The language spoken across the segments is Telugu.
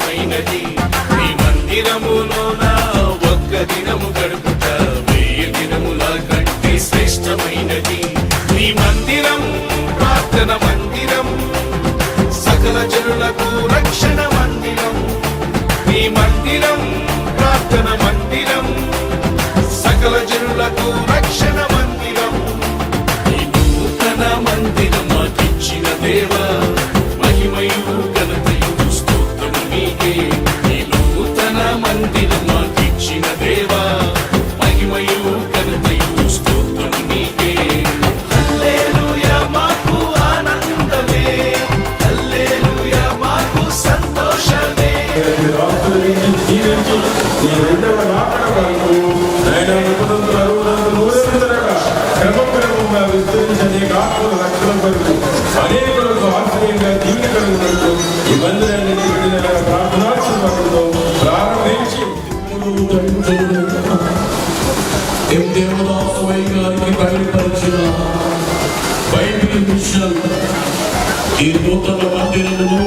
శ్రేష్టమైనది. నీ మందిరములోన ఒక్క దినము గడుపుట 1000 దినముల కంటే శ్రేష్టమైనది. నీ మందిరం ప్రార్థన మందిరం, సకల జనులకు రక్షణ మందిరం. నీ మందిరం ప్రార్థన మందిరం, సకల జనులకు రక్షణ మందిరం. ఈ నూతన మందిరం మాకిచ్చిన దేవా, మహిమయు ఘనతయు స్తోత్రము నీకే. ఈ నూతన మందిరం మాకిచ్చిన దేవా, మహిమయు ఘనతయు స్తోత్రము నీకే. హల్లెలూయా మాకు ఆనందమే, హల్లెలూయా మాకు సంతోషమే. అనేకులకు ఆశ్రయంగా దీవెనకలుగునట్లు ఈ మందిరాన్ని ప్రార్థనాశీర్వాదంతో ప్రారంభించి దేవదాసు గారికి బయలుపరిచిన బైబిల్ మిషన్ ఈ నూతన మందిరమును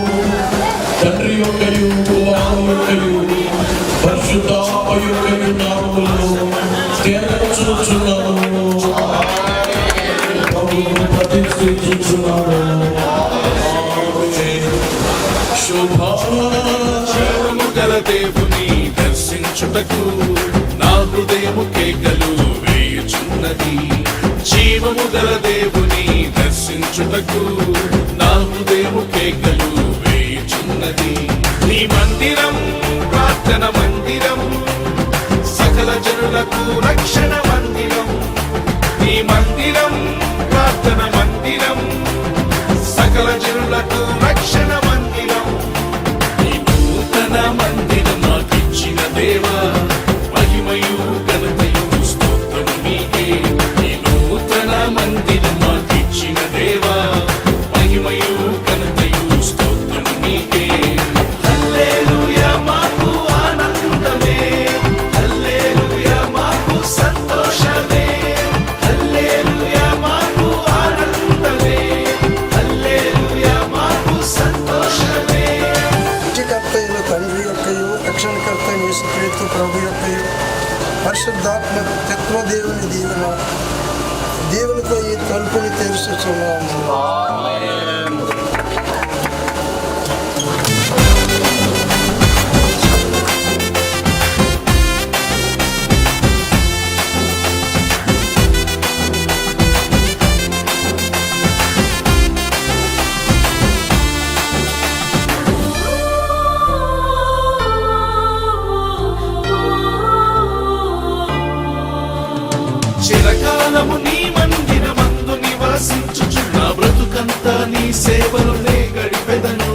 తండ్రి యొక్కయు కుమారు యొక్కయు పరిశుద్ధాత్మ యొక్కయు నామములను ధ్యానించుచున్నాము, ప్రతిష్ఠించుచున్నాము. శుభము గల దేవుని దర్శించుటకు నా హృదయము కేకలు వేయుచున్నది. జీవము గల దేవుని దర్శించుటకు నా హృదయము కేకలు వేయుచున్నది. నీ మందిరం ప్రార్థన మందిరం, సకల జనులకు రక్షణ మందిరం. నీ మందిరం ప్రార్థన మందిరం, సకల జనులకు రక్షణ మందిరం. ఈ నూతన మందిరం మాకిచ్చిన దేవా, మహిమయు ఘనతయు స్తోత్రము నీకే. ఈ నూతన మందిరం మాకిచ్చిన దేవా, మహిమయు ఘనతయు స్తోత్రము నీకే. హల్లెలూయా మాకు ఆనందమే, హల్లెలూయా మాకు సంతోషమే. హల్లెలూయా మాకు ఆనందమే, హల్లెలూయా మాకు సంతోషమే. సృష్టికర్తయు తండ్రి యొక్కయు రక్షణకర్త యేసుక్రీస్తు ప్రభు యొక్కయు పరిశుద్ధాత్మ తత్వదేవుని దేవునితో ఈ తలుపుని తెరుచుచున్నాము. చిరకాలము నీ మందిరమందు నివాసించుచు నా బ్రతుకంతా నీ సేవలోనే గడిపెదను.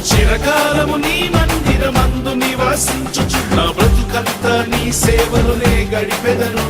చిరకాలము నీ మందిరమందు నివాసించుచు నా బ్రతుకంతా నీ సేవలోనే గడిపెదను.